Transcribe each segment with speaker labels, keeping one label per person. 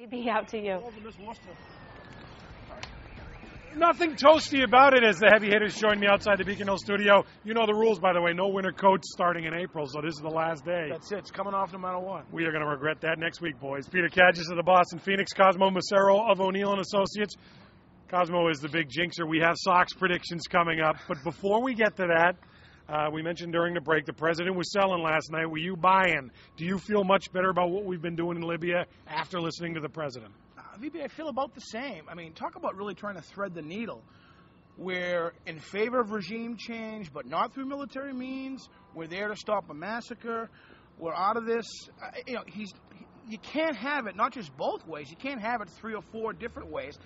Speaker 1: Be out to you.
Speaker 2: Nothing toasty about it as the heavy hitters join me outside the Beacon Hill studio. You know the rules, by the way. No winter coats starting in April, so this is the last day.
Speaker 3: That's it. It's coming off no matter what.
Speaker 2: We are going to regret that next week, boys. Peter Kadges of the Boston Phoenix, Cosmo Macero of O'Neill & Associates. Cosmo is the big jinxer. We have Sox predictions coming up. But before we get to that, we mentioned during the break the president was selling last night. Were you buying? Do you feel much better about what we've been doing in Libya after listening to the president?
Speaker 3: VB, I feel about the same. I mean, talk about really trying to thread the needle. We're in favor of regime change, but not through military means. We're there to stop a massacre. We're out of this. You can't have it not just both ways. You can't have it 3 or 4 different ways.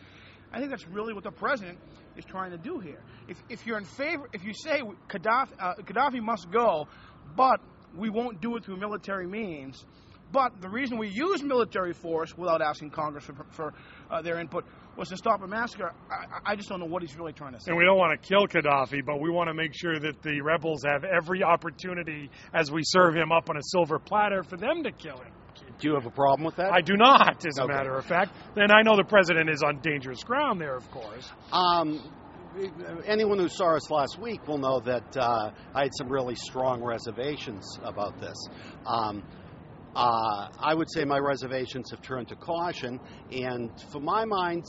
Speaker 3: I think that's really what the president is trying to do here. If you're in favor, if you say Gaddafi must go, but we won't do it through military means, but the reason we use military force without asking Congress for their input was to stop a massacre, I just don't know what he's really trying to say.
Speaker 2: And we don't want to kill Gaddafi, but we want to make sure that the rebels have every opportunity as we serve him up on a silver platter for them to kill him.
Speaker 4: Do you have a problem with that?
Speaker 2: I do not, as a matter of fact. And I know the president is on dangerous ground there, of course.
Speaker 4: Anyone who saw us last week will know that I had some really strong reservations about this. I would say my reservations have turned to caution, and for my mind,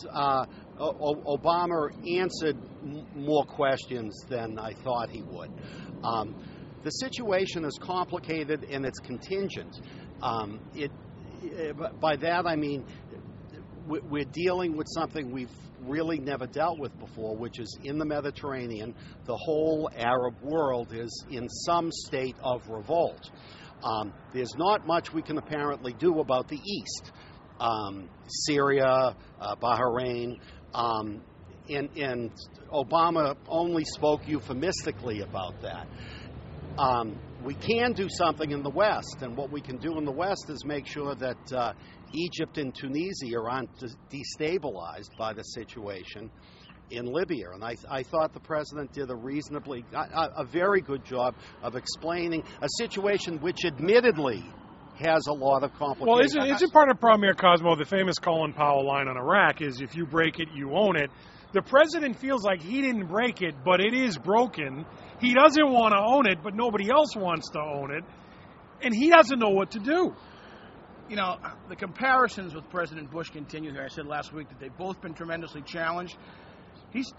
Speaker 4: Obama answered more questions than I thought he would. The situation is complicated and it's contingent. By that I mean we're dealing with something we've really never dealt with before, which is in the Mediterranean, the whole Arab world is in some state of revolt. There's not much we can apparently do about the East, Syria, Bahrain, and Obama only spoke euphemistically about that. We can do something in the West, and what we can do in the West is make sure that Egypt and Tunisia aren't destabilized by the situation in Libya. And I thought the president did a very good job of explaining a situation which admittedly has a lot of complications.
Speaker 2: Well, isn't part of the problem here, Cosmo, the famous Colin Powell line on Iraq is if you break it, you own it. The president feels like he didn't break it, but it is broken. He doesn't want to own it, but nobody else wants to own it. And he doesn't know what to do.
Speaker 3: You know, the comparisons with President Bush continue here. I said last week that they've both been tremendously challenged.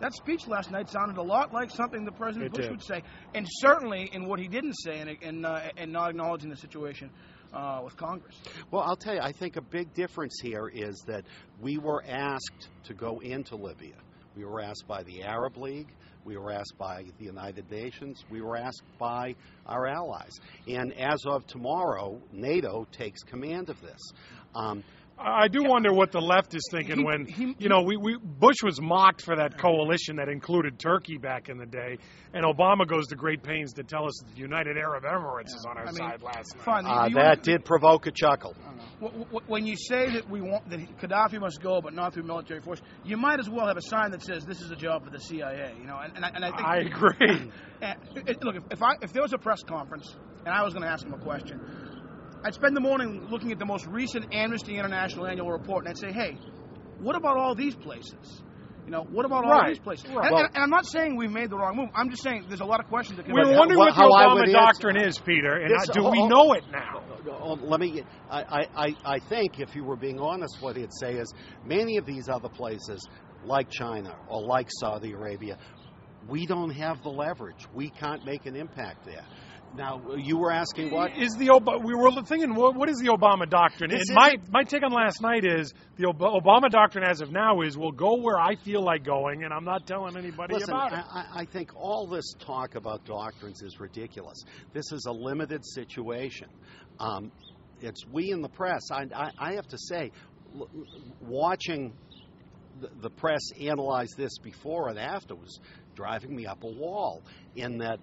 Speaker 3: That speech last night sounded a lot like something the President Bush would say, and certainly in what he didn't say and not acknowledging the situation with Congress.
Speaker 4: Well, I'll tell you, I think a big difference here is that we were asked to go into Libya. We were asked by the Arab League. We were asked by the United Nations. We were asked by our allies. And as of tomorrow, NATO takes command of this.
Speaker 2: I do wonder what the left is thinking when, Bush was mocked for that coalition that included Turkey back in the day, and Obama goes to great pains to tell us that the United Arab Emirates is on our side last night.
Speaker 4: That did provoke a chuckle.
Speaker 3: When you say that that Gaddafi must go, but not through military force, you might as well have a sign that says this is a job for the CIA. And I think
Speaker 2: I agree.
Speaker 3: Look, if there was a press conference and I was going to ask him a question, I'd spend the morning looking at the most recent Amnesty International annual report, and I'd say, hey, what about all these places? What about all these places?
Speaker 2: Right.
Speaker 3: And I'm not saying we made the wrong move. I'm just saying there's a lot of questions that can be
Speaker 2: We're wondering what the Obama doctrine is, Peter, and do we know it now?
Speaker 4: I think if you were being honest, what he'd say is many of these other places, like China or like Saudi Arabia, we don't have the leverage. We can't make an impact there. Now, you were asking what?
Speaker 2: We were thinking, what is the Obama doctrine? My take on last night is the Obama doctrine as of now is we'll go where I feel like going, and I'm not telling anybody about it.
Speaker 4: I think all this talk about doctrines is ridiculous. This is a limited situation. It's we in the press. I have to say, watching the press analyze this before and after was driving me up a wall in that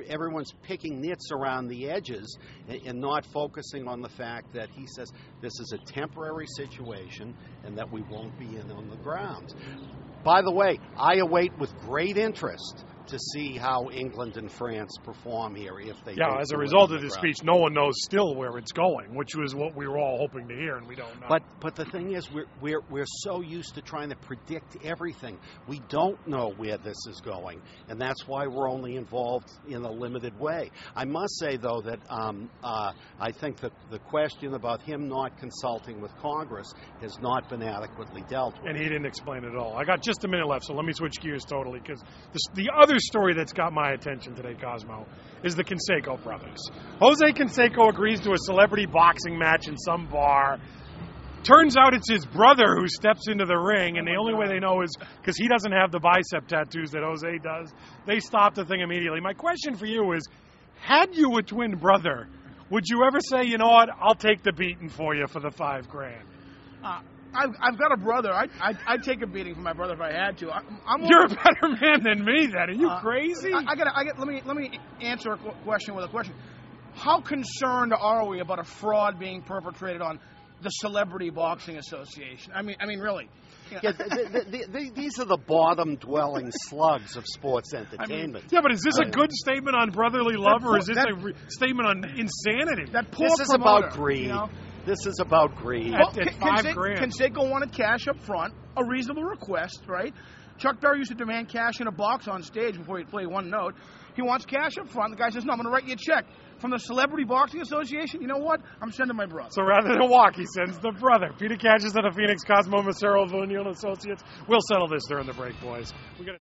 Speaker 4: everyone's picking nits around the edges and not focusing on the fact that he says this is a temporary situation and that we won't be in on the ground. By the way, I await with great interest to see how England and France perform here if they.
Speaker 2: Yeah, as a result of this speech, no one knows still where it's going, which was what we were all hoping to hear, and we don't know.
Speaker 4: But the thing is, we're so used to trying to predict everything. We don't know where this is going, and that's why we're only involved in a limited way. I must say, though, that I think that the question about him not consulting with Congress has not been adequately dealt with.
Speaker 2: And he didn't explain it at all. I got just a minute left, so let me switch gears totally, because the other story that's got my attention today, Cosmo, is the Canseco brothers. Jose Canseco agrees to a celebrity boxing match in some bar. Turns out it's his brother who steps into the ring, and the only way they know is because he doesn't have the bicep tattoos that Jose does. They stop the thing immediately. My question for you is, had you a twin brother, would you ever say, you know what, I'll take the beating for you for the $5,000?
Speaker 3: I've got a brother. I'd take a beating from my brother if I had to.
Speaker 2: You're a better man than me, then. Are you crazy?
Speaker 3: Let me answer a question with a question. How concerned are we about a fraud being perpetrated on the Celebrity Boxing Association? I mean, really.
Speaker 4: Yeah, these are the bottom-dwelling slugs of sports entertainment.
Speaker 2: Yeah, but is this a good statement on brotherly love, or is this a statement on insanity?
Speaker 4: This is about greed. You know? This is about greed.
Speaker 3: Well, Canseco wanted cash up front, a reasonable request, right? Chuck Berry used to demand cash in a box on stage before he'd play one note. He wants cash up front. The guy says, no, I'm going to write you a check. From the Celebrity Boxing Association, you know what? I'm sending my brother.
Speaker 2: So rather than walk, he sends the brother. Peter Katchis out of Phoenix, Cosmo Macero of O'Neill & Associates. We'll settle this during the break, boys.